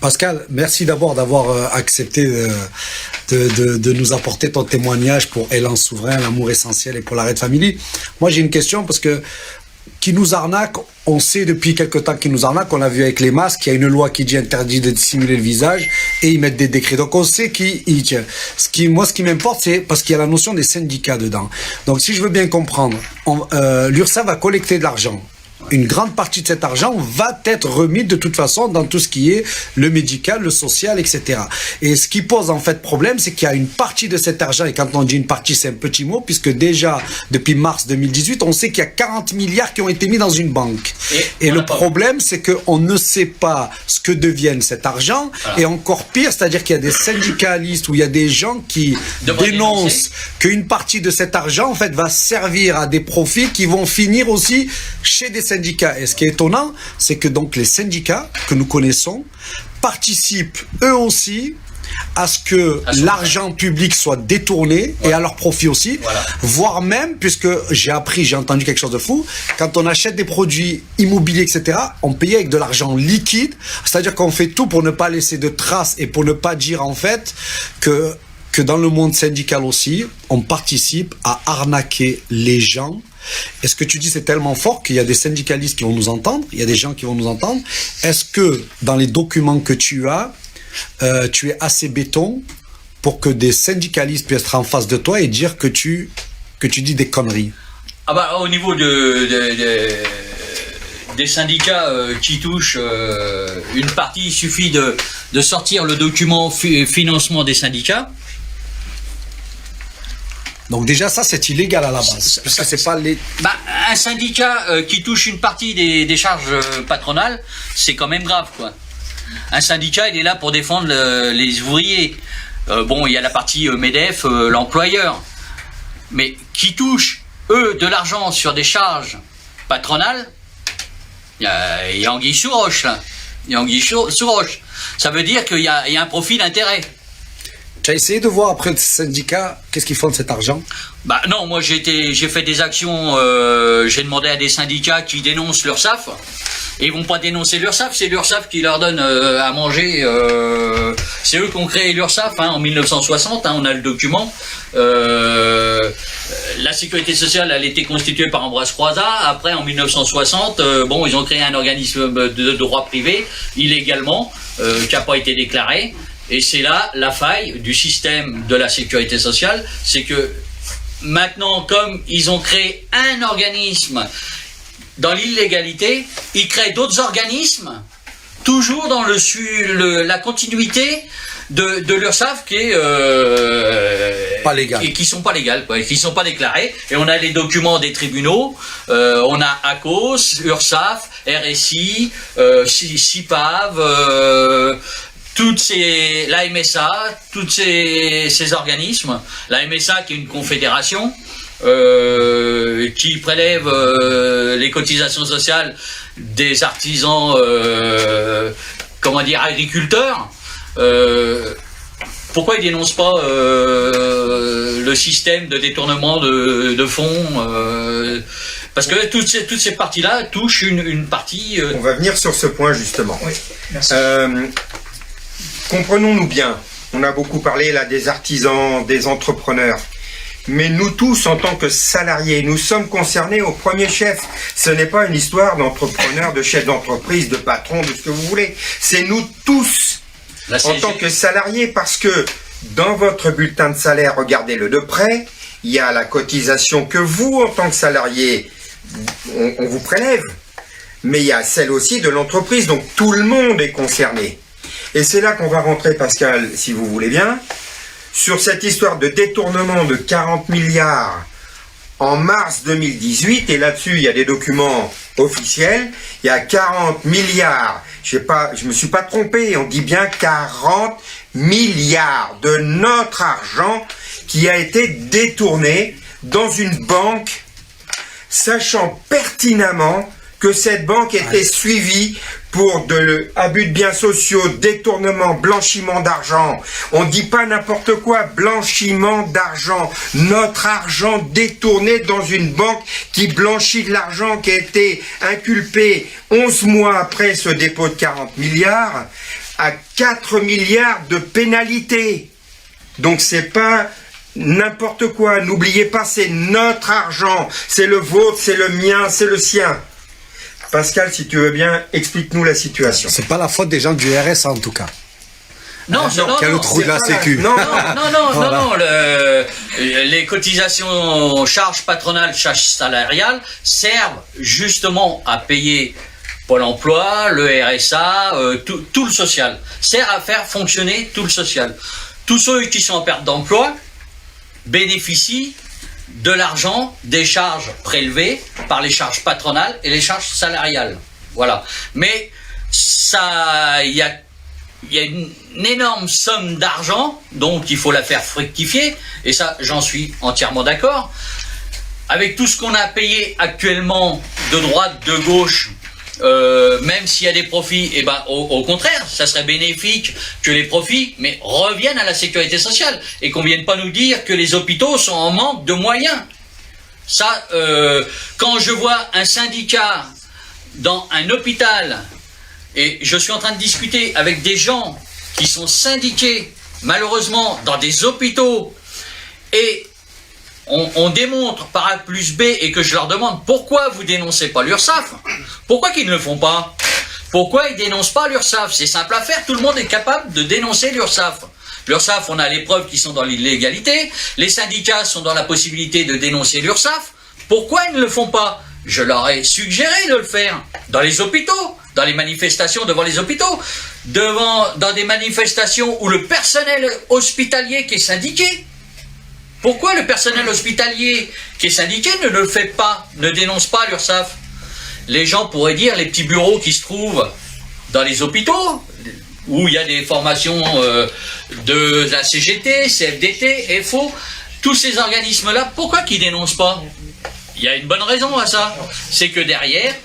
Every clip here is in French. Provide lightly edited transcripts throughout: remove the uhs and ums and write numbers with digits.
Pascal, merci d'abord d'avoir accepté de nous apporter ton témoignage pour Élan Souverain, l'amour essentiel et pour la Red Family. Moi, j'ai une question parce que qui nous arnaque, on sait depuis quelque temps qu'ils nous arnaquent, on l'a vu avec les masques, il y a une loi qui dit interdit de dissimuler le visage et ils mettent des décrets. Donc on sait qui tient. Moi, ce qui m'importe, c'est parce qu'il y a la notion des syndicats dedans. Donc si je veux bien comprendre, l'URSSAF va collecter de l'argent. Une grande partie de cet argent va être remise de toute façon dans tout ce qui est le médical, le social, etc. Et ce qui pose en fait problème, c'est qu'il y a une partie de cet argent, et quand on dit une partie, c'est un petit mot, puisque déjà, depuis mars 2018, on sait qu'il y a 40 milliards qui ont été mis dans une banque. Et le problème, c'est qu'on ne sait pas ce que devient cet argent, et encore pire, c'est-à-dire qu'il y a des syndicalistes ou il y a des gens qui dénoncent qu'une partie de cet argent, en fait, va servir à des profits qui vont finir aussi chez des syndicats. Et ce qui est étonnant, c'est que donc les syndicats que nous connaissons participent eux aussi à ce que l'argent public soit détourné et à leur profit aussi, voire même, puisque j'ai entendu quelque chose de fou, quand on achète des produits immobiliers, etc., on payait avec de l'argent liquide, c'est-à-dire qu'on fait tout pour ne pas laisser de traces et pour ne pas dire en fait que dans le monde syndical aussi, on participe à arnaquer les gens. Et ce que tu dis, c'est tellement fort qu'il y a des syndicalistes qui vont nous entendre, il y a des gens qui vont nous entendre. Est-ce que dans les documents que tu as, tu es assez béton pour que des syndicalistes puissent être en face de toi et dire que tu dis des conneries? Ah bah, au niveau des syndicats qui touchent une partie, il suffit de sortir le document financement des syndicats. Donc déjà ça c'est illégal à la base, parce que c'est pas les... un syndicat qui touche une partie des charges patronales, c'est quand même grave quoi. Un syndicat il est là pour défendre les ouvriers. Bon il y a la partie MEDEF, l'employeur, mais qui touche eux de l'argent sur des charges patronales, il y a anguille sous roche là. Il y a anguille sous roche. Ça veut dire qu'il y a un profil d'intérêt. Tu as essayé de voir après le syndicat, qu'est-ce qu'ils font de cet argent? Bah non, moi j'ai fait des actions, j'ai demandé à des syndicats qui dénoncent l'URSSAF, et ils vont pas dénoncer l'URSSAF, c'est l'URSSAF qui leur donne à manger, c'est eux qui ont créé l'URSSAF en 1960, on a le document. La sécurité sociale, elle a été constituée par Ambroise Croizat, après en 1960, ils ont créé un organisme de droit privé, illégalement, qui n'a pas été déclaré. Et c'est là la faille du système de la sécurité sociale, c'est que maintenant, comme ils ont créé un organisme dans l'illégalité, ils créent d'autres organismes, toujours dans la continuité de l'URSSAF qui est pas légal. Et qui sont pas légales, quoi, et qui sont pas déclarés. Et on a les documents des tribunaux, on a ACOS, URSSAF, RSI, CIPAV, la MSA, tous ces organismes, la MSA qui est une confédération qui prélève les cotisations sociales des artisans, agriculteurs. Pourquoi ils dénoncent pas le système de détournement de fonds parce que toutes ces parties-là touchent une partie... On va venir sur ce point justement. Oui, merci. Comprenons-nous bien, on a beaucoup parlé là des artisans, des entrepreneurs, mais nous tous en tant que salariés, nous sommes concernés au premier chef. Ce n'est pas une histoire d'entrepreneur, de chef d'entreprise, de patron, de ce que vous voulez. C'est nous tous en tant que salariés, parce que dans votre bulletin de salaire, regardez-le de près, il y a la cotisation que vous, en tant que salarié, on vous prélève, mais il y a celle aussi de l'entreprise, donc tout le monde est concerné. Et c'est là qu'on va rentrer, Pascal, si vous voulez bien, sur cette histoire de détournement de 40 milliards en mars 2018, et là-dessus, il y a des documents officiels, il y a 40 milliards, je me suis pas trompé, on dit bien 40 milliards de notre argent qui a été détourné dans une banque, sachant pertinemment que cette banque était suivie pour abus de biens sociaux, détournement, blanchiment d'argent. On ne dit pas n'importe quoi, blanchiment d'argent. Notre argent détourné dans une banque qui blanchit de l'argent qui a été inculpé 11 mois après ce dépôt de 40 milliards à 4 milliards de pénalité. Donc c'est pas n'importe quoi. N'oubliez pas, c'est notre argent. C'est le vôtre, c'est le mien, c'est le sien. Pascal, si tu veux bien, explique-nous la situation. C'est pas la faute des gens du RSA en tout cas. Non, Qui a le trou de la sécu. Non, les cotisations, charges patronales, charges salariales servent justement à payer Pôle emploi, le RSA, tout le social. Sert à faire fonctionner tout le social. Tous ceux qui sont en perte d'emploi bénéficient de l'argent des charges prélevées par les charges patronales et les charges salariales. Voilà. Mais il y a une énorme somme d'argent, donc il faut la faire fructifier, et ça, j'en suis entièrement d'accord. Avec tout ce qu'on a payé actuellement de droite, de gauche, même s'il y a des profits, eh ben, au contraire, ça serait bénéfique que les profits reviennent à la sécurité sociale et qu'on ne vienne pas nous dire que les hôpitaux sont en manque de moyens. Ça, quand je vois un syndicat dans un hôpital, et je suis en train de discuter avec des gens qui sont syndiqués, malheureusement, dans des hôpitaux, et on démontre par A plus B et que je leur demande pourquoi vous dénoncez pas l'URSSAF, pourquoi qu'ils ne le font pas, pourquoi ils dénoncent pas l'URSSAF, c'est simple à faire, tout le monde est capable de dénoncer l'URSSAF. L'URSSAF, on a les preuves qui sont dans l'illégalité, les syndicats sont dans la possibilité de dénoncer l'URSSAF, pourquoi ils ne le font pas? Je leur ai suggéré de le faire dans les hôpitaux, dans les manifestations devant les hôpitaux, dans des manifestations où le personnel hospitalier qui est syndiqué. Pourquoi le personnel hospitalier qui est syndiqué ne le fait pas, ne dénonce pas l'URSSAF? Les gens pourraient dire les petits bureaux qui se trouvent dans les hôpitaux, où il y a des formations de la CGT, CFDT, FO, tous ces organismes-là, pourquoi qu'ils ne dénoncent pas? Il y a une bonne raison à ça, c'est que derrière,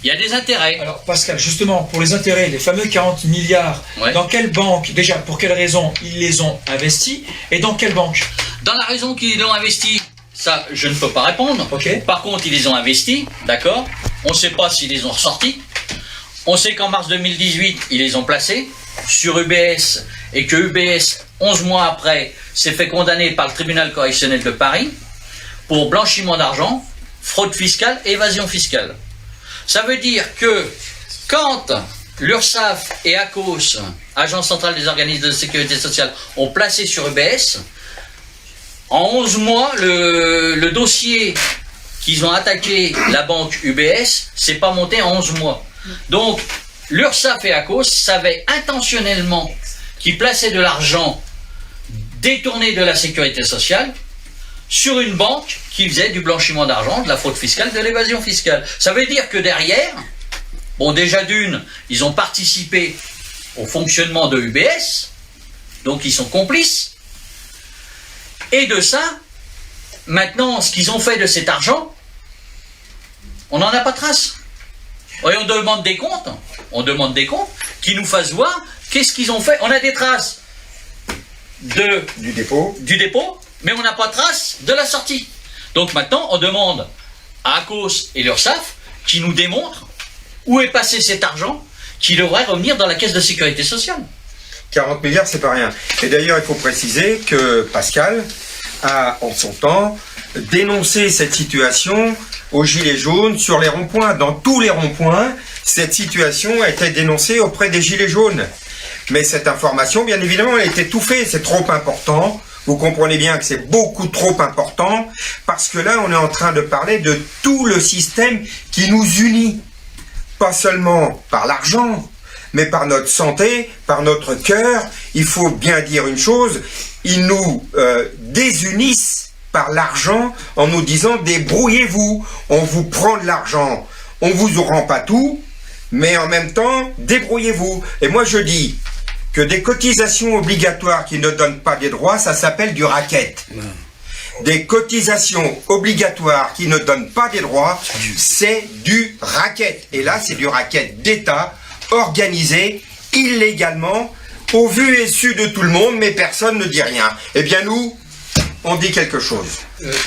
il y a des intérêts. Alors Pascal, justement, pour les intérêts, les fameux 40 milliards, dans quelle banque, déjà, pour quelles raisons ils les ont investis, et dans quelle banque? Dans la raison qu'ils l'ont investi, ça, je ne peux pas répondre. Okay. Par contre, ils les ont investis, d'accord? On ne sait pas s'ils les ont ressortis. On sait qu'en mars 2018, ils les ont placés sur UBS, et que UBS, 11 mois après, s'est fait condamner par le tribunal correctionnel de Paris pour blanchiment d'argent, fraude fiscale et évasion fiscale. Ça veut dire que quand l'URSSAF et ACOS, Agence centrale des organismes de sécurité sociale, ont placé sur UBS, en 11 mois, le dossier qu'ils ont attaqué la banque UBS, c'est pas monté en 11 mois. Donc, l'URSSAF et ACOS savaient intentionnellement qu'ils plaçaient de l'argent détourné de la sécurité sociale sur une banque qui faisait du blanchiment d'argent, de la fraude fiscale, de l'évasion fiscale. Ça veut dire que derrière, bon, déjà d'une, ils ont participé au fonctionnement de UBS, donc ils sont complices. Et de ça, maintenant, ce qu'ils ont fait de cet argent, on n'en a pas trace. Et on demande des comptes, qui nous fassent voir qu'est-ce qu'ils ont fait. On a des traces du dépôt, mais on n'a pas de trace de la sortie. Donc maintenant, on demande à ACOS et l'URSSAF qui nous démontrent où est passé cet argent qui devrait revenir dans la caisse de sécurité sociale. 40 milliards, c'est pas rien. Et d'ailleurs, il faut préciser que Pascal a, en son temps, dénoncé cette situation aux Gilets jaunes sur les ronds-points. Dans tous les ronds-points, cette situation a été dénoncée auprès des Gilets jaunes. Mais cette information, bien évidemment, elle est étouffée. C'est trop important. Vous comprenez bien que c'est beaucoup trop important, parce que là, on est en train de parler de tout le système qui nous unit. Pas seulement par l'argent, mais par notre santé, par notre cœur. Il faut bien dire une chose, ils nous désunissent par l'argent en nous disant « débrouillez-vous, on vous prend de l'argent, on vous rend pas tout, mais en même temps, débrouillez-vous ». Et moi je dis que des cotisations obligatoires qui ne donnent pas des droits, ça s'appelle du racket. des cotisations obligatoires qui ne donnent pas des droits, c'est du racket. Et là, c'est du racket d'État, organisé illégalement, au vu et su de tout le monde, mais personne ne dit rien. Eh bien, nous, on dit quelque chose.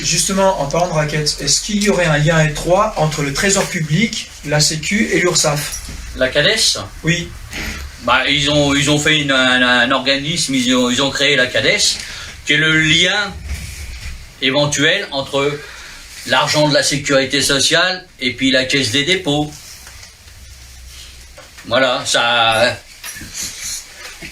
Justement, en parlant de racket, est-ce qu'il y aurait un lien étroit entre le Trésor public, la Sécu et l'URSSAF? La CADES? Oui. Bah, ils ont fait un organisme, ils ont créé la CADES, qui est le lien éventuel entre l'argent de la sécurité sociale et puis la caisse des dépôts. Voilà, ça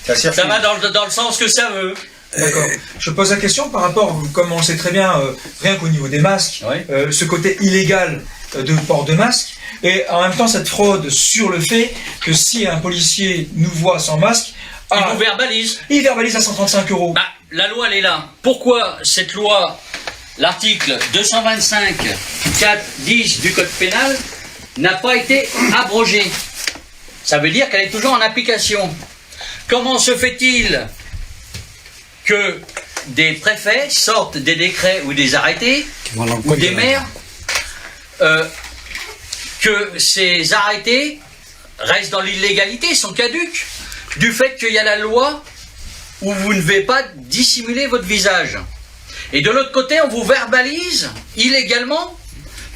va dans le sens que ça veut. D'accord. Je pose la question par rapport, comme on le sait très bien, rien qu'au niveau des masques, oui. Ce côté illégal de port de masque, et en même temps cette fraude sur le fait que si un policier nous voit sans masque, il vous verbalise. Il verbalise à 135 €. Bah, la loi, elle est là. Pourquoi cette loi, l'article 225 4-10 du Code pénal, n'a pas été abrogée? Ça veut dire qu'elle est toujours en application. Comment se fait-il que des préfets sortent des décrets ou des arrêtés, ou des maires, que ces arrêtés restent dans l'illégalité, sont caducs, du fait qu'il y a la loi où vous ne devez pas dissimuler votre visage. Et de l'autre côté, on vous verbalise illégalement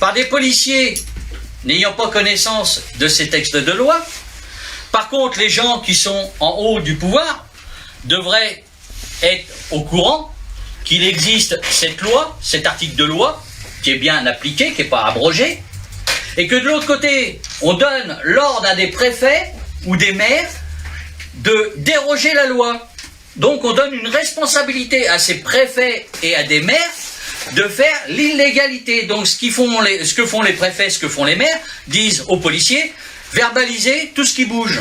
par des policiers n'ayant pas connaissance de ces textes de loi. Par contre, les gens qui sont en haut du pouvoir devraient être au courant qu'il existe cette loi, cet article de loi, qui est bien appliqué, qui n'est pas abrogé, et que de l'autre côté, on donne l'ordre à des préfets ou des maires de déroger la loi. Donc on donne une responsabilité à ces préfets et à des maires de faire l'illégalité. Donc ce que font les préfets, ce que font les maires, disent aux policiers, verbalisez tout ce qui bouge.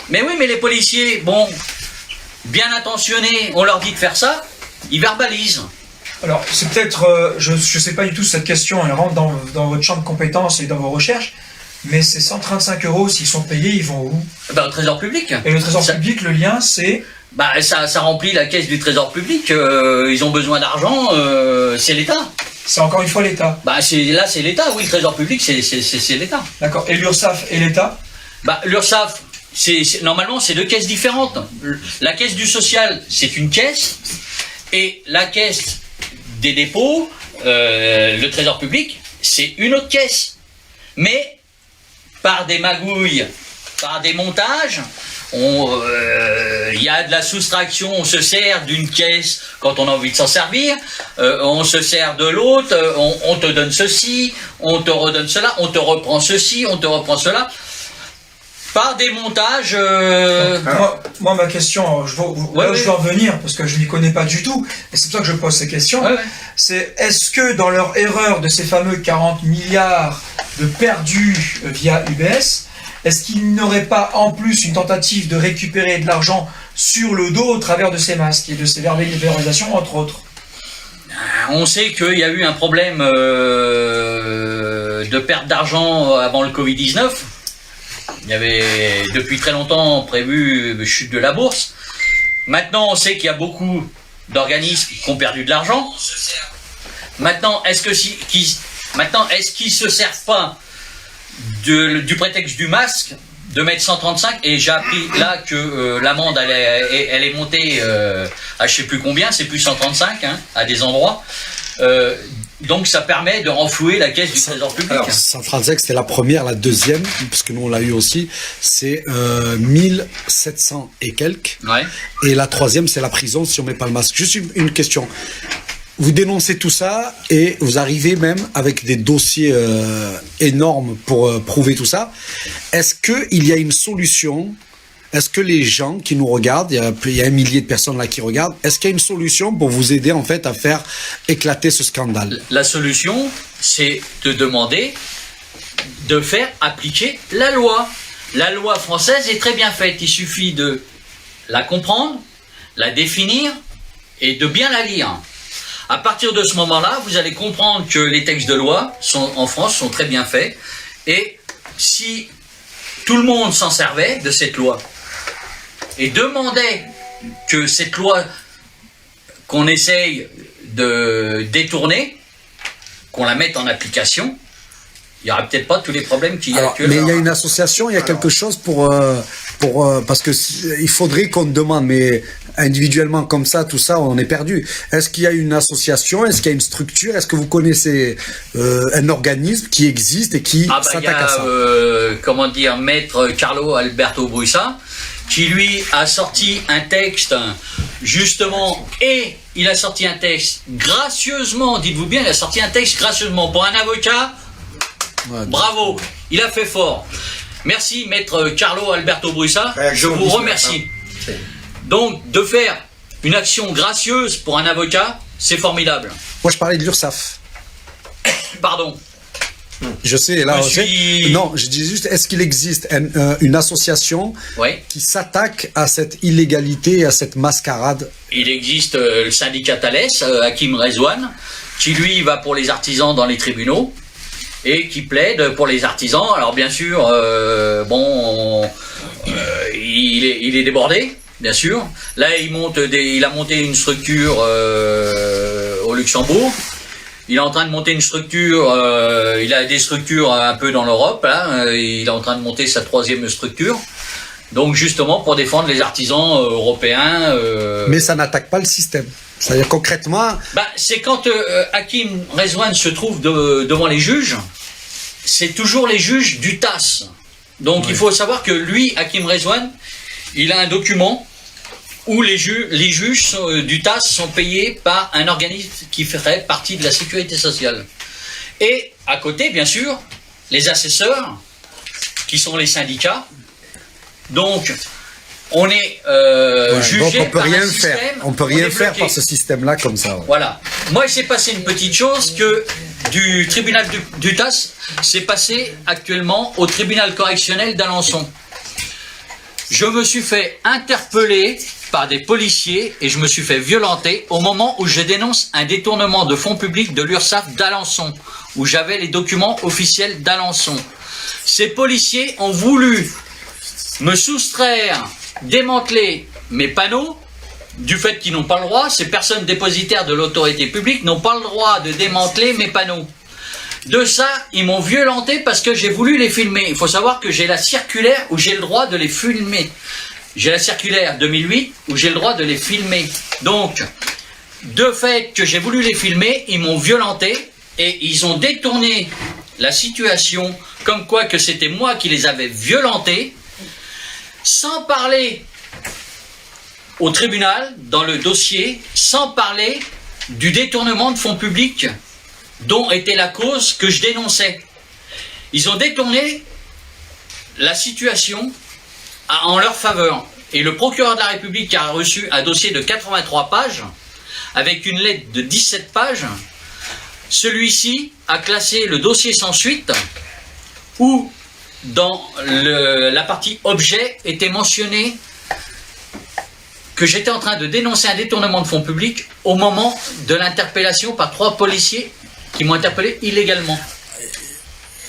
Mais oui, mais les policiers, bon, bien intentionnés, on leur dit de faire ça, ils verbalisent. Alors, c'est peut-être, je ne sais pas du tout si cette question, elle rentre dans votre champ de compétences et dans vos recherches, mais ces 135 €, s'ils sont payés, ils vont où? Ben, au Trésor public. Et le Trésor public, le lien, c'est... Bah, ça remplit la caisse du Trésor public, ils ont besoin d'argent, c'est l'État. C'est encore une fois l'État. Bah, là, c'est l'État, oui, le Trésor public, c'est l'État. D'accord. Et l'URSSAF et l'État? Bah, l'URSSAF, normalement, c'est deux caisses différentes. La caisse du social, c'est une caisse, et la caisse des dépôts, le Trésor public, c'est une autre caisse. Mais, par des magouilles, par des montages, il y a de la soustraction, on se sert d'une caisse quand on a envie de s'en servir, on se sert de l'autre, on te donne ceci, on te redonne cela, on te reprend ceci, on te reprend cela, par des montages... Moi, ma question, je veux en venir, parce que je n'y connais pas du tout, et c'est pour ça que je pose ces questions, c'est est-ce que dans leur erreur de ces fameux 40 milliards de perdus via UBS, est-ce qu'il n'aurait pas en plus une tentative de récupérer de l'argent sur le dos au travers de ces masques et de ces verbalisations, entre autres? On sait qu'il y a eu un problème de perte d'argent avant le Covid-19. Il y avait depuis très longtemps prévu une chute de la bourse. Maintenant, on sait qu'il y a beaucoup d'organismes qui ont perdu de l'argent. Maintenant, est-ce qu'ils ne se servent pas du prétexte du masque de mettre 135, et j'ai appris là que l'amende elle est montée à je sais plus combien, c'est plus 135 à des endroits, donc ça permet de renflouer la caisse du Trésor public. Alors 135 c'était la première, la deuxième, parce que nous on l'a eu aussi, c'est 1700 et quelques, et la troisième c'est la prison si on met pas le masque. Juste une question. Vous dénoncez tout ça et vous arrivez même avec des dossiers énormes pour prouver tout ça. Est-ce qu'il y a une solution? Est-ce que les gens qui nous regardent, il y a 1 millier de personnes là qui regardent, est-ce qu'il y a une solution pour vous aider en fait à faire éclater ce scandale? La solution, c'est de demander de faire appliquer la loi. La loi française est très bien faite, il suffit de la comprendre, la définir et de bien la lire. À partir de ce moment-là, vous allez comprendre que les textes de loi en France sont très bien faits. Et si tout le monde s'en servait de cette loi et demandait que cette loi qu'on essaye de détourner, qu'on la mette en application, il n'y aura peut-être pas tous les problèmes qu'il y a actuellement. Mais il y a une association, il y a quelque chose pour parce que il faudrait qu'on demande, mais individuellement comme ça, tout ça, on est perdu. Est-ce qu'il y a une association, est-ce qu'il y a une structure, est-ce que vous connaissez un organisme qui existe et qui s'attaque à ça? Comment dire, Maître Carlo Alberto Brussa, qui lui a sorti un texte justement, et il a sorti un texte gracieusement, dites-vous bien, il a sorti un texte gracieusement pour un avocat. Ouais, bravo, il a fait fort. Merci Maître Carlo Alberto Brussa, je vous remercie. Donc de faire une action gracieuse pour un avocat, c'est formidable. Moi je parlais de l'URSSAF. Pardon. Je sais, là, non, je dis juste, est-ce qu'il existe une association qui s'attaque à cette illégalité, à cette mascarade? Il existe le syndicat Thales, Hakim Rezouane, qui lui va pour les artisans dans les tribunaux et qui plaide pour les artisans. Alors bien sûr, il est débordé, bien sûr. Là, il a monté une structure au Luxembourg. Il est en train de monter une structure, il a des structures un peu dans l'Europe, hein, il est en train de monter sa 3e structure, donc justement pour défendre les artisans européens. Mais ça n'attaque pas le système. C'est-à-dire concrètement... c'est quand Hakim Rezouane se trouve devant les juges, c'est toujours les juges du TAS. Donc il faut savoir que lui, Hakim Rezouane, il a un document où les juges du TAS sont payés par un organisme qui ferait partie de la sécurité sociale. Et à côté, bien sûr, les assesseurs, qui sont les syndicats. Donc, on est jugé donc par un système. On peut rien faire par ce système-là comme ça. Ouais. Voilà. Moi, il s'est passé une petite chose que du tribunal du TAS, c'est passé actuellement au tribunal correctionnel d'Alençon. Je me suis fait interpeller par des policiers et je me suis fait violenter au moment où je dénonce un détournement de fonds publics de l'URSSAF d'Alençon, où j'avais les documents officiels d'Alençon. Ces policiers ont voulu me soustraire, démanteler mes panneaux, du fait qu'ils n'ont pas le droit. Ces personnes dépositaires de l'autorité publique n'ont pas le droit de démanteler mes panneaux. De ça, ils m'ont violenté parce que j'ai voulu les filmer. Il faut savoir que j'ai la circulaire où j'ai le droit de les filmer. J'ai la circulaire 2008 où j'ai le droit de les filmer. Donc, de fait que j'ai voulu les filmer, ils m'ont violenté et ils ont détourné la situation comme quoi que c'était moi qui les avais violentés, sans parler au tribunal, dans le dossier, sans parler du détournement de fonds publics dont était la cause que je dénonçais. Ils ont détourné la situation en leur faveur. Et le procureur de la République a reçu un dossier de 83 pages, avec une lettre de 17 pages. Celui-ci a classé le dossier sans suite, où dans la partie objet était mentionné que j'étais en train de dénoncer un détournement de fonds publics au moment de l'interpellation par 3 policiers qui m'ont interpellé illégalement.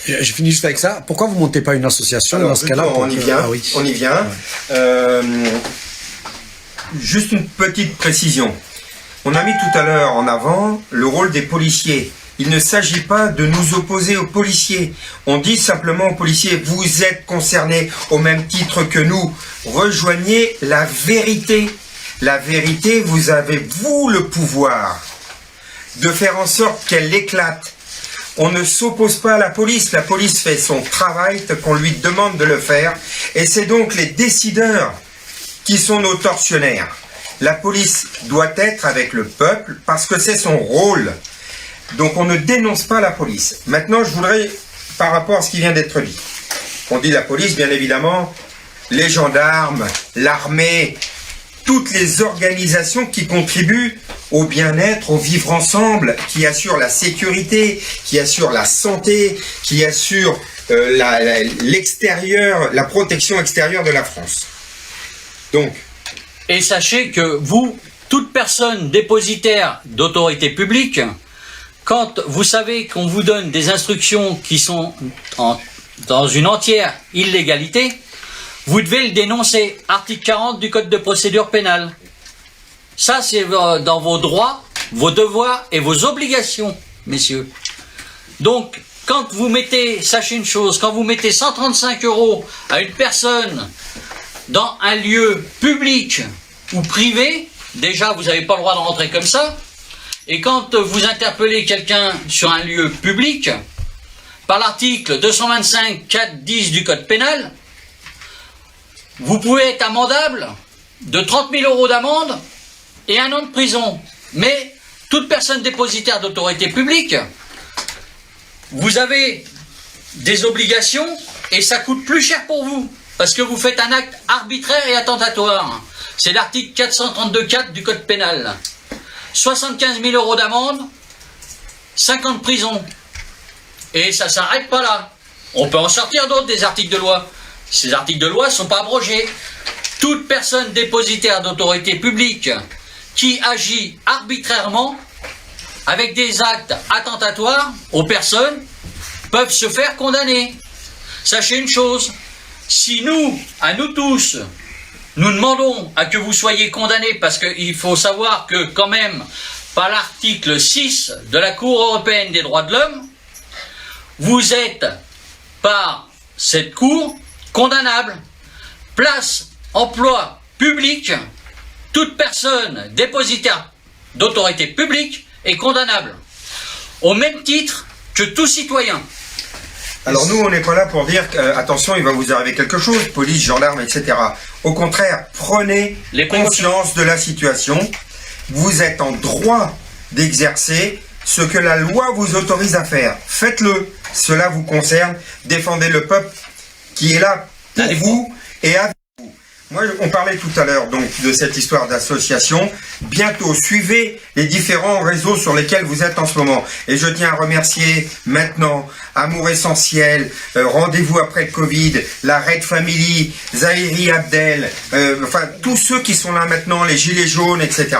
Je finis juste avec ça. Pourquoi vous ne montez pas une association dans ce cas-là? On y vient. On y vient. Juste une petite précision. On a mis tout à l'heure en avant le rôle des policiers. Il ne s'agit pas de nous opposer aux policiers. On dit simplement aux policiers, vous êtes concernés au même titre que nous. Rejoignez la vérité. La vérité, vous avez, vous, le pouvoir de faire en sorte qu'elle éclate. On ne s'oppose pas à la police fait son travail qu'on lui demande de le faire, et c'est donc les décideurs qui sont nos tortionnaires. La police doit être avec le peuple parce que c'est son rôle. Donc on ne dénonce pas la police. Maintenant, je voudrais, par rapport à ce qui vient d'être dit, on dit la police, bien évidemment, les gendarmes, l'armée, toutes les organisations qui contribuent au bien-être, au vivre ensemble, qui assurent la sécurité, qui assurent la santé, qui assurent l'extérieur, la protection extérieure de la France. Donc. Et sachez que vous, toute personne dépositaire d'autorité publique, quand vous savez qu'on vous donne des instructions qui sont dans une entière illégalité, vous devez le dénoncer. Article 40 du Code de procédure pénale. Ça, c'est dans vos droits vos devoirs et vos obligations, messieurs. Donc, quand vous mettez, sachez une chose, quand vous mettez 135 € à une personne dans un lieu public ou privé, déjà vous n'avez pas le droit de rentrer comme ça. Et quand vous interpellez quelqu'un sur un lieu public, par l'article 225 4-10 du Code pénal, vous pouvez être amendable de 30 000 € d'amende et 1 an de prison. Mais toute personne dépositaire d'autorité publique, vous avez des obligations et ça coûte plus cher pour vous parce que vous faites un acte arbitraire et attentatoire. C'est l'article 432-4 du Code pénal. 75 000 € d'amende, 5 ans de prison. Et ça ne s'arrête pas là. On peut en sortir d'autres des articles de loi. Ces articles de loi ne sont pas abrogés. Toute personne dépositaire d'autorité publique qui agit arbitrairement avec des actes attentatoires aux personnes peuvent se faire condamner. Sachez une chose, si nous, à nous tous, nous demandons à que vous soyez condamnés, parce qu'il faut savoir que quand même, par l'article 6 de la Cour européenne des droits de l'homme, vous êtes, par cette Cour, condamnable. Place, emploi public, toute personne dépositaire d'autorité publique est condamnable, au même titre que tout citoyen. Alors nous, on n'est pas là pour dire attention, il va vous arriver quelque chose, police, gendarme, etc. Au contraire, prenez conscience de la situation. Vous êtes en droit d'exercer ce que la loi vous autorise à faire. Faites-le. Cela vous concerne. Défendez le peuple qui est là pour vous et avec vous. Moi, on parlait tout à l'heure donc de cette histoire d'association. Bientôt, suivez les différents réseaux sur lesquels vous êtes en ce moment. Et je tiens à remercier maintenant Amour Essentiel, Rendez-vous après le Covid, la Red Family, Zahiri Abdel, enfin tous ceux qui sont là maintenant, les Gilets jaunes, etc.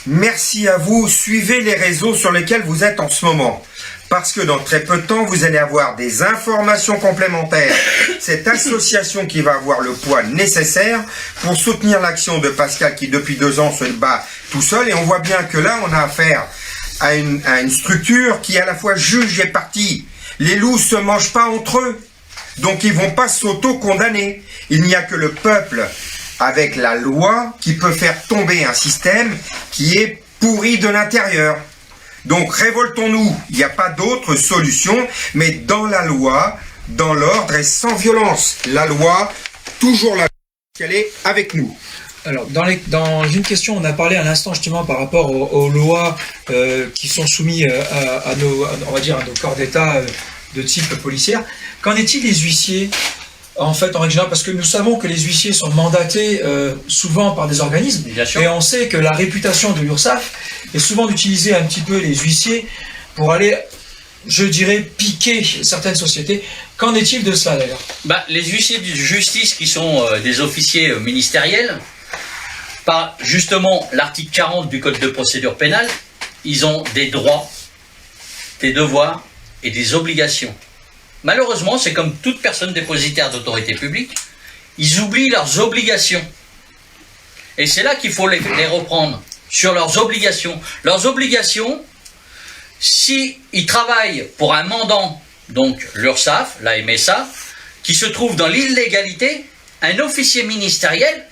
Merci à vous. Suivez les réseaux sur lesquels vous êtes en ce moment. Parce que dans très peu de temps, vous allez avoir des informations complémentaires. Cette association qui va avoir le poids nécessaire pour soutenir l'action de Pascal qui, depuis 2 ans, se bat tout seul. Et on voit bien que là, on a affaire à une structure qui, à la fois, juge et partie. Les loups se mangent pas entre eux. Donc, ils vont pas s'auto-condamner. Il n'y a que le peuple, avec la loi, qui peut faire tomber un système qui est pourri de l'intérieur. Donc révoltons-nous, il n'y a pas d'autre solution, mais dans la loi, dans l'ordre et sans violence. La loi, toujours la loi, qu'elle est avec nous. Alors, dans une question, on a parlé à l'instant justement par rapport aux lois qui sont soumises à nos corps d'État de type policière. Qu'en est-il des huissiers ? En fait, en règle générale, parce que nous savons que les huissiers sont mandatés souvent par des organismes, et on sait que la réputation de l'URSSAF est souvent d'utiliser un petit peu les huissiers pour aller, je dirais, piquer certaines sociétés. Qu'en est-il de cela d'ailleurs ? Les huissiers de justice qui sont des officiers ministériels, par justement l'article 40 du Code de procédure pénale, ils ont des droits, des devoirs et des obligations. Malheureusement, c'est comme toute personne dépositaire d'autorité publique, ils oublient leurs obligations. Et c'est là qu'il faut les reprendre, sur leurs obligations. Leurs obligations, s'ils travaillent pour un mandant, donc l'URSSAF, la MSA, qui se trouve dans l'illégalité, un officier ministériel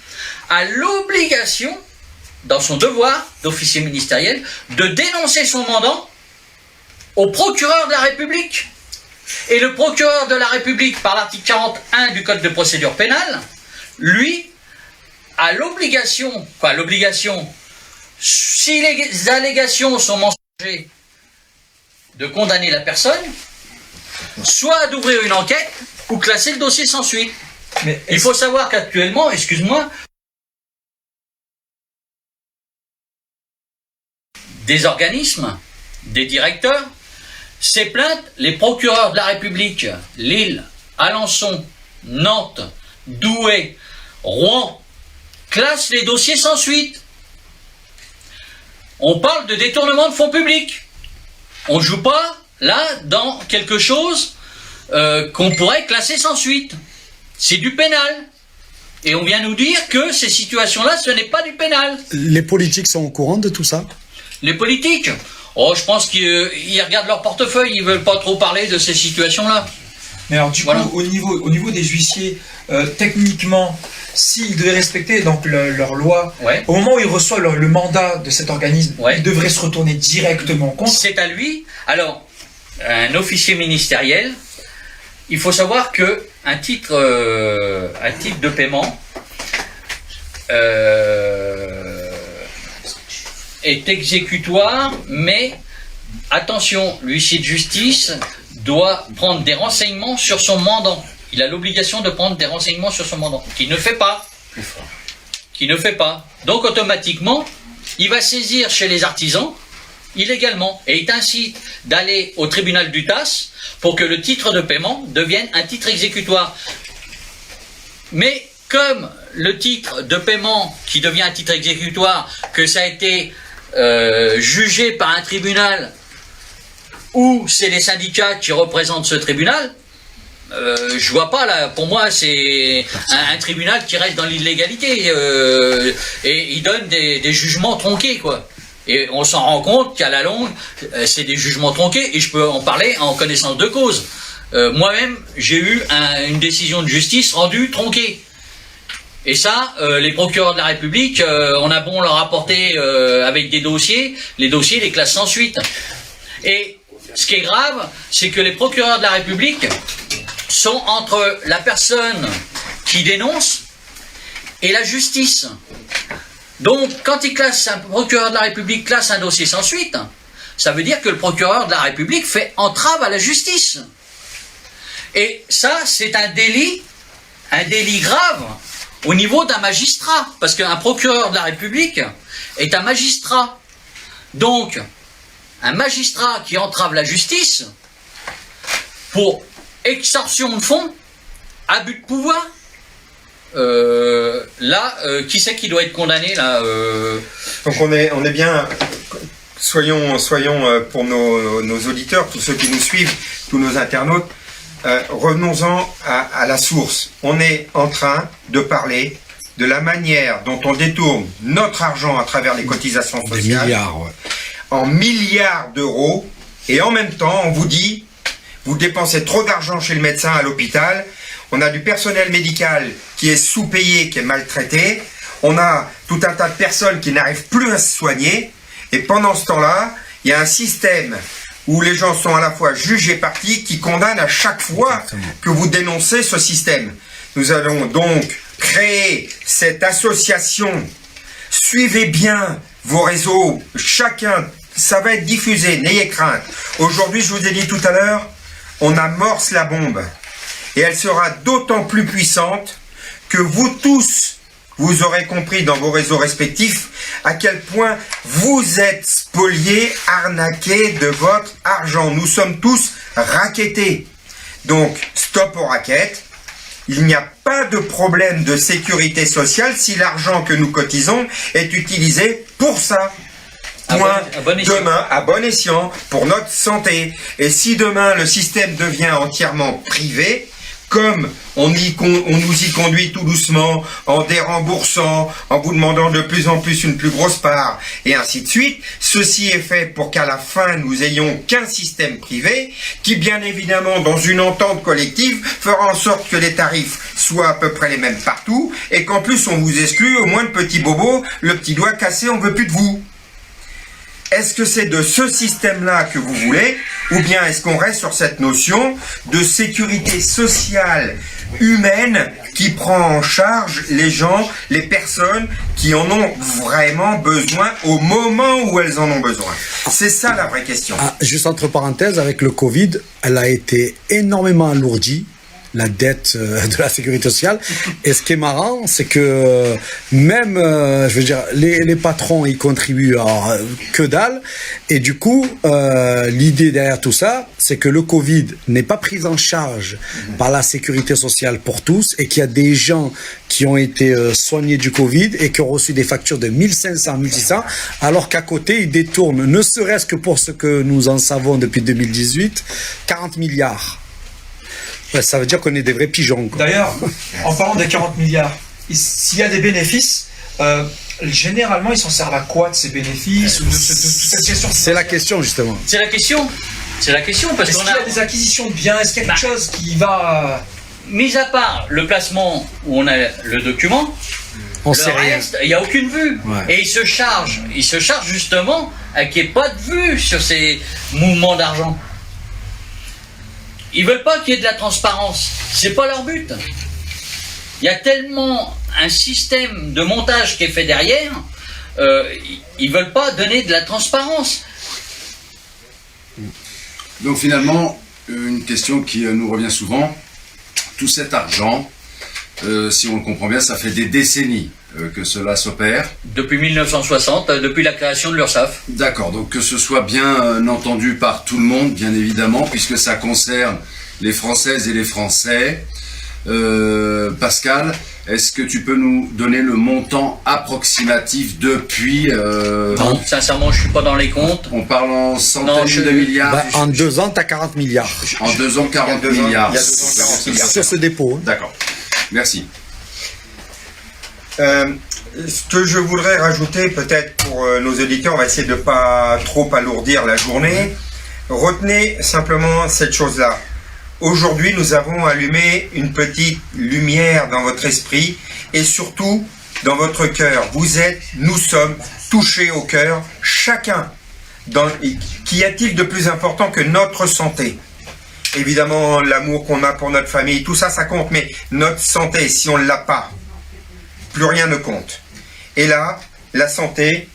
a l'obligation, dans son devoir d'officier ministériel, de dénoncer son mandant au procureur de la République. Et le procureur de la République, par l'article 41 du Code de procédure pénale, lui, a l'obligation, si les allégations sont mensongères, de condamner la personne, soit d'ouvrir une enquête, ou classer le dossier sans suite. Mais il faut savoir qu'actuellement, excuse-moi, des organismes, des directeurs, ces plaintes, les procureurs de la République, Lille, Alençon, Nantes, Douai, Rouen, classent les dossiers sans suite. On parle de détournement de fonds publics. On ne joue pas, là, dans quelque chose qu'on pourrait classer sans suite. C'est du pénal. Et on vient nous dire que ces situations-là, ce n'est pas du pénal. Les politiques sont au courant de tout ça ? Les politiques, oh, je pense qu'ils regardent leur portefeuille, ils veulent pas trop parler de ces situations-là. Mais alors du coup, au niveau des huissiers, techniquement, s'ils devaient respecter donc leur loi, au moment où ils reçoivent le mandat de cet organisme, ils devraient se retourner directement contre. C'est à lui. Alors, un officier ministériel, il faut savoir que un titre de paiement est exécutoire, mais attention, l'huissier de justice doit prendre des renseignements sur son mandant. Il a l'obligation de prendre des renseignements sur son mandant, qu'il ne fait pas. Donc automatiquement, il va saisir chez les artisans illégalement et il t'incite d'aller au tribunal du TAS pour que le titre de paiement devienne un titre exécutoire. Mais comme le titre de paiement qui devient un titre exécutoire, que ça a été jugé par un tribunal où c'est les syndicats qui représentent ce tribunal, je vois pas là, pour moi c'est un tribunal qui reste dans l'illégalité et il donne des jugements tronqués quoi. Et on s'en rend compte qu'à la longue, c'est des jugements tronqués et je peux en parler en connaissance de cause. Moi-même, j'ai eu une décision de justice rendue tronquée. Et ça, les procureurs de la République, on a beau leur apporter avec des dossiers, les dossiers les classent sans suite. Et ce qui est grave, c'est que les procureurs de la République sont entre la personne qui dénonce et la justice. Donc, quand un procureur de la République classe un dossier sans suite, ça veut dire que le procureur de la République fait entrave à la justice. Et ça, c'est un délit grave au niveau d'un magistrat, parce qu'un procureur de la République est un magistrat. Donc, un magistrat qui entrave la justice pour extorsion de fonds, abus de pouvoir, qui c'est qui doit être condamné là Donc on est bien, soyons pour nos auditeurs, tous ceux qui nous suivent, tous nos internautes, revenons-en à la source. On est en train de parler de la manière dont on détourne notre argent à travers les cotisations sociales. Des milliards, en milliards d'euros, et en même temps on vous dit vous dépensez trop d'argent chez le médecin à l'hôpital, on a du personnel médical qui est sous-payé, qui est maltraité, on a tout un tas de personnes qui n'arrivent plus à se soigner, et pendant ce temps-là, il y a un système où les gens sont à la fois juges et partis qui condamnent à chaque fois que vous dénoncez ce système. Nous allons donc créer cette association. Suivez bien vos réseaux, chacun, ça va être diffusé, n'ayez crainte. Aujourd'hui, je vous ai dit tout à l'heure, on amorce la bombe. Et elle sera d'autant plus puissante que vous tous, vous aurez compris dans vos réseaux respectifs à quel point vous êtes spoliés, arnaqués de votre argent. Nous sommes tous rackettés. Donc, stop aux rackets. Il n'y a pas de problème de sécurité sociale si l'argent que nous cotisons est utilisé pour ça. Demain, à bon escient, pour notre santé. Et si demain le système devient entièrement privé, comme on nous y conduit tout doucement, en déremboursant, en vous demandant de plus en plus une plus grosse part, et ainsi de suite, ceci est fait pour qu'à la fin, nous ayons qu'un système privé, qui bien évidemment, dans une entente collective, fera en sorte que les tarifs soient à peu près les mêmes partout, et qu'en plus on vous exclut, au moins le petit bobo, le petit doigt cassé, on veut plus de vous. Est-ce que c'est de ce système-là que vous voulez, ou bien est-ce qu'on reste sur cette notion de sécurité sociale humaine qui prend en charge les gens, les personnes qui en ont vraiment besoin au moment où elles en ont besoin? C'est ça la vraie question. Juste entre parenthèses, avec le Covid, elle a été énormément alourdie, la dette de la sécurité sociale. Et ce qui est marrant, c'est que même, je veux dire, les patrons, ils contribuent que dalle. Et du coup, l'idée derrière tout ça, c'est que le Covid n'est pas pris en charge par la sécurité sociale pour tous et qu'il y a des gens qui ont été soignés du Covid et qui ont reçu des factures de 1500, 1600, alors qu'à côté, ils détournent, ne serait-ce que pour ce que nous en savons depuis 2018, 40 milliards. Ouais, ça veut dire qu'on est des vrais pigeons. D'ailleurs, en parlant des 40 milliards, s'il y a des bénéfices, généralement, ils s'en servent à quoi de ces bénéfices ou de cette gestion? C'est la question, justement. C'est la question. C'est la question, parce est-ce qu'on qu'il y a des acquisitions de biens? Est-ce qu'il y a quelque chose qui va... Mis à part le placement où on a le document, On sait rien. reste, il n'y a aucune vue. Ouais. Et il se charge justement à qu'il n'y ait pas de vue sur ces mouvements d'argent. Ils veulent pas qu'il y ait de la transparence. C'est pas leur but. Il y a tellement un système de montage qui est fait derrière, ils veulent pas donner de la transparence. Donc finalement, une question qui nous revient souvent, tout cet argent, si on le comprend bien, ça fait des décennies que cela s'opère. Depuis 1960, depuis la création de l'URSSAF. D'accord, donc que ce soit bien entendu par tout le monde, bien évidemment, puisque ça concerne les Françaises et les Français. Pascal, est-ce que tu peux nous donner le montant approximatif depuis... Non, sincèrement, je suis pas dans les comptes. On parle en centaines de milliards. Bah, en 2 ans, tu as 40 milliards. En 2 ans, 40 Il y a 2 ans, milliards. il y a 2 ans, 40 milliards. Sur ce dépôt. Hein. D'accord, merci. Ce que je voudrais rajouter, peut-être pour nos auditeurs, on va essayer de ne pas trop alourdir la journée. Retenez simplement cette chose-là. Aujourd'hui, nous avons allumé une petite lumière dans votre esprit et surtout dans votre cœur. Nous sommes touchés au cœur, chacun. Qu'y a-t-il de plus important que notre santé? Évidemment, l'amour qu'on a pour notre famille, tout ça, ça compte, mais notre santé, si on ne l'a pas, plus rien ne compte. Et là, la santé,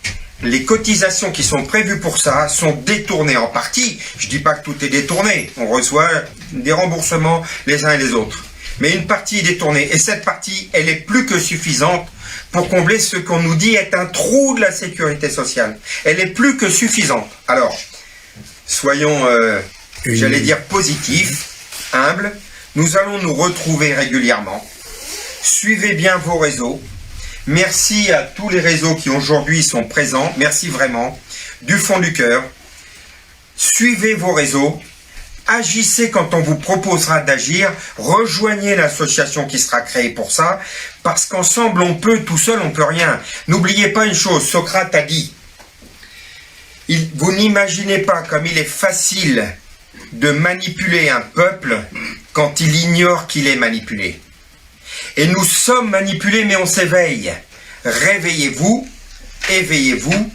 les cotisations qui sont prévues pour ça sont détournées en partie. Je ne dis pas que tout est détourné. On reçoit des remboursements les uns et les autres. Mais une partie est détournée. Et cette partie, elle est plus que suffisante pour combler ce qu'on nous dit est un trou de la sécurité sociale. Elle est plus que suffisante. Alors, soyons, j'allais dire, positifs, humbles. Nous allons nous retrouver régulièrement. Suivez bien vos réseaux. Merci à tous les réseaux qui aujourd'hui sont présents. Merci vraiment, du fond du cœur. Suivez vos réseaux. Agissez quand on vous proposera d'agir. Rejoignez l'association qui sera créée pour ça. Parce qu'ensemble, on peut, tout seul, on peut rien. N'oubliez pas une chose, Socrate a dit. Vous n'imaginez pas comme il est facile de manipuler un peuple quand il ignore qu'il est manipulé. Et nous sommes manipulés, mais on s'éveille. Réveillez-vous, éveillez-vous.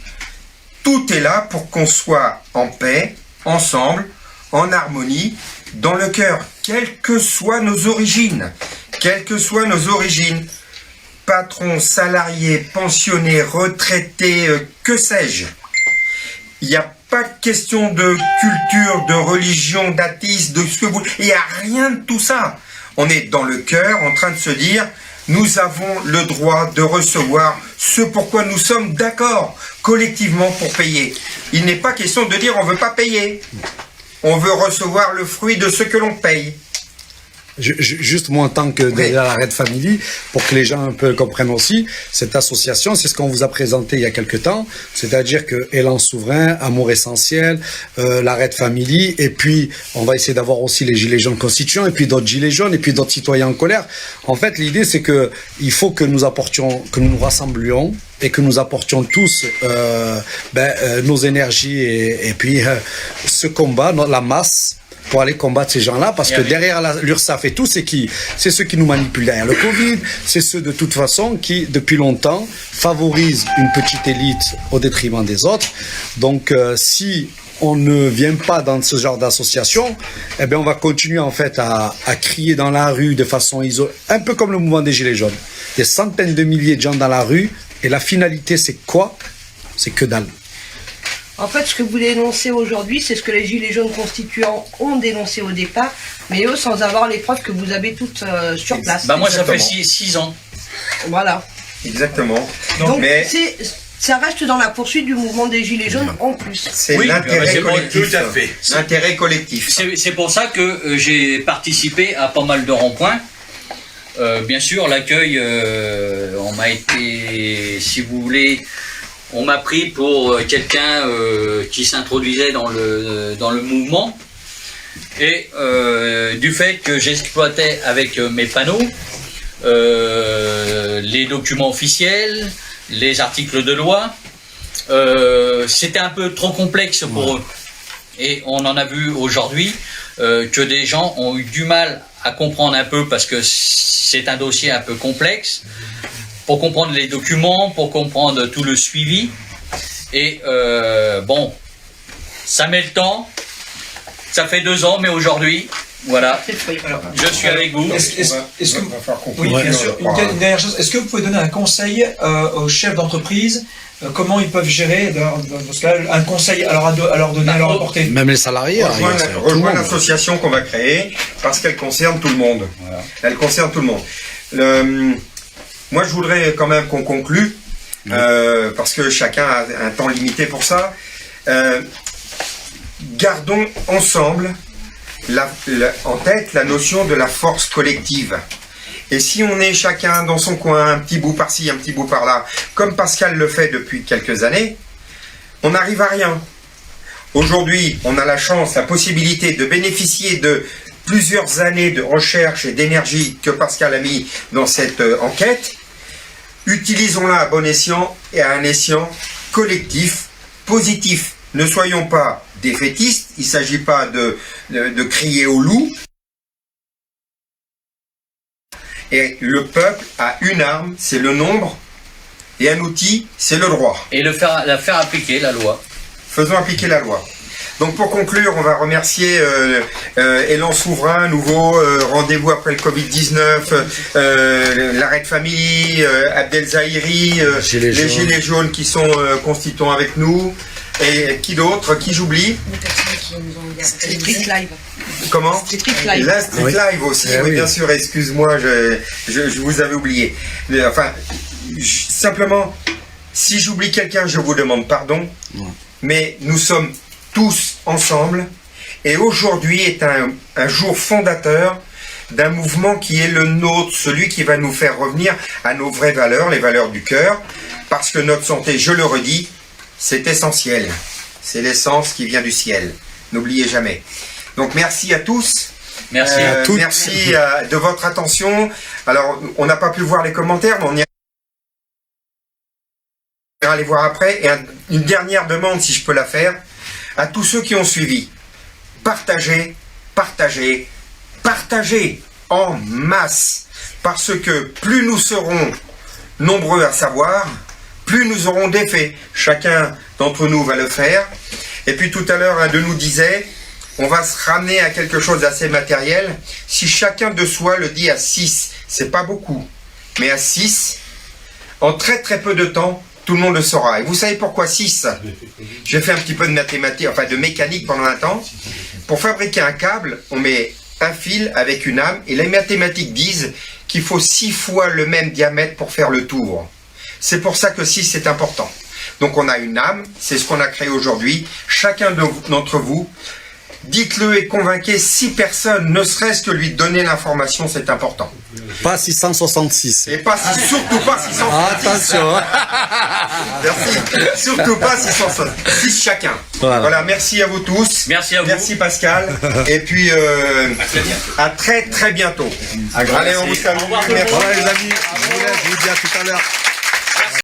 Tout est là pour qu'on soit en paix, ensemble, en harmonie, dans le cœur, quelles que soient nos origines. Quelles que soient nos origines. Patrons, salariés, pensionnés, retraités, que sais-je. Il n'y a pas de question de culture, de religion, d'athéisme, de ce que vous... Il n'y a rien de tout ça. On est dans le cœur en train de se dire, nous avons le droit de recevoir ce pourquoi nous sommes d'accord collectivement pour payer. Il n'est pas question de dire on ne veut pas payer. On veut recevoir le fruit de ce que l'on paye. Juste moi en tant que de la Red Family, pour que les gens un peu comprennent aussi, cette association, c'est ce qu'on vous a présenté il y a quelques temps, c'est-à-dire que Élan Souverain, Amour Essentiel, la Red Family, et puis on va essayer d'avoir aussi les Gilets jaunes constituants, et puis d'autres Gilets jaunes, et puis d'autres citoyens en colère. En fait, l'idée c'est que il faut que nous apportions, que nous nous rassemblions, et que nous apportions tous nos énergies, et puis ce combat, la masse, pour aller combattre ces gens-là, parce que derrière l'URSSAF et tout, c'est qui? C'est ceux qui nous manipulent derrière le Covid, c'est ceux de toute façon qui, depuis longtemps, favorisent une petite élite au détriment des autres. Donc, si on ne vient pas dans ce genre d'association, eh bien, on va continuer en fait à crier dans la rue de façon isolée, un peu comme le mouvement des Gilets jaunes. Des centaines de milliers de gens dans la rue, et la finalité, c'est quoi? C'est que dalle. En fait, ce que vous dénoncez aujourd'hui, c'est ce que les Gilets jaunes constituants ont dénoncé au départ, mais eux, sans avoir les preuves que vous avez toutes sur place. Bah moi, ça fait 6 ans. Voilà. Exactement. Donc, ça reste dans la poursuite du mouvement des Gilets jaunes en plus. C'est l'intérêt collectif. Tout à fait. L'intérêt collectif. C'est pour ça que j'ai participé à pas mal de ronds-points. Bien sûr, l'accueil, on m'a été, si vous voulez... On m'a pris pour quelqu'un qui s'introduisait dans le mouvement, et du fait que j'exploitais avec mes panneaux les documents officiels, les articles de loi. C'était un peu trop complexe pour eux. Et on en a vu aujourd'hui que des gens ont eu du mal à comprendre un peu parce que c'est un dossier un peu complexe, pour comprendre les documents, pour comprendre tout le suivi. Et bon, ça met le temps. Ça fait 2 ans, mais aujourd'hui, voilà, je suis avec vous. Est-ce que oui, bien sûr. Une dernière chose, est-ce que vous pouvez donner un conseil aux chefs d'entreprise, comment ils peuvent gérer dans ce cas, un conseil à leur donner, à leur apporter? Même les salariés. Rejoindre l'association qu'on va créer parce qu'elle concerne tout le monde. Voilà. Elle concerne tout le monde. Moi, je voudrais quand même qu'on conclue parce que chacun a un temps limité pour ça. Gardons ensemble en tête la notion de la force collective. Et si on est chacun dans son coin, un petit bout par-ci, un petit bout par-là, comme Pascal le fait depuis quelques années, on n'arrive à rien. Aujourd'hui, on a la chance, la possibilité de bénéficier de plusieurs années de recherche et d'énergie que Pascal a mis dans cette enquête. Utilisons-la à bon escient et à un escient collectif, positif. Ne soyons pas défaitistes, il ne s'agit pas de crier au loup. Et le peuple a une arme, c'est le nombre, et un outil, c'est le droit. Et la faire appliquer, la loi. Faisons appliquer la loi. Donc pour conclure, on va remercier Élan Souverain, nouveau rendez-vous après le Covid-19, l'Arrêt de Famille, Abdel Zahiri, les Gilets jaunes qui sont constituants avec nous. Et qui d'autre? Qui j'oublie? Street Live. Comment? Street Live. La Street Live aussi, oui, bien sûr, excuse-moi, je vous avais oublié. Enfin, simplement, si j'oublie quelqu'un, je vous demande pardon, mais nous sommes tous ensemble, et aujourd'hui est un jour fondateur d'un mouvement qui est le nôtre, celui qui va nous faire revenir à nos vraies valeurs, les valeurs du cœur, parce que notre santé, je le redis, c'est essentiel. C'est l'essence qui vient du ciel. N'oubliez jamais. Donc merci à tous. Merci à toutes. Merci de votre attention. Alors, on n'a pas pu voir les commentaires, mais on ira les voir après. Et une dernière demande, si je peux la faire, à tous ceux qui ont suivi. Partagez, partagez, partagez en masse. Parce que plus nous serons nombreux à savoir, plus nous aurons d'effets. Chacun d'entre nous va le faire. Et puis tout à l'heure, un de nous disait, on va se ramener à quelque chose d'assez matériel. Si chacun de soi le dit à 6, c'est pas beaucoup, mais à 6, en très très peu de temps, tout le monde le saura. Et vous savez pourquoi 6? J'ai fait un petit peu de mathématiques, enfin de mécanique pendant un temps. Pour fabriquer un câble, on met un fil avec une âme, et les mathématiques disent qu'il faut 6 fois le même diamètre pour faire le tour. C'est pour ça que 6 c'est important. Donc on a une âme, c'est ce qu'on a créé aujourd'hui. Chacun d'entre vous, dites-le et convainquez 6 personnes, ne serait-ce que lui donner l'information, c'est important. Pas 666. Et pas, surtout pas 666. Attention. Merci. Surtout pas 666 chacun. Voilà, merci à vous tous. Merci à vous. Merci Pascal. Et puis à très très bientôt. Allez, on vous salue. Voilà les amis, je vous laisse, je vous dis à tout à l'heure.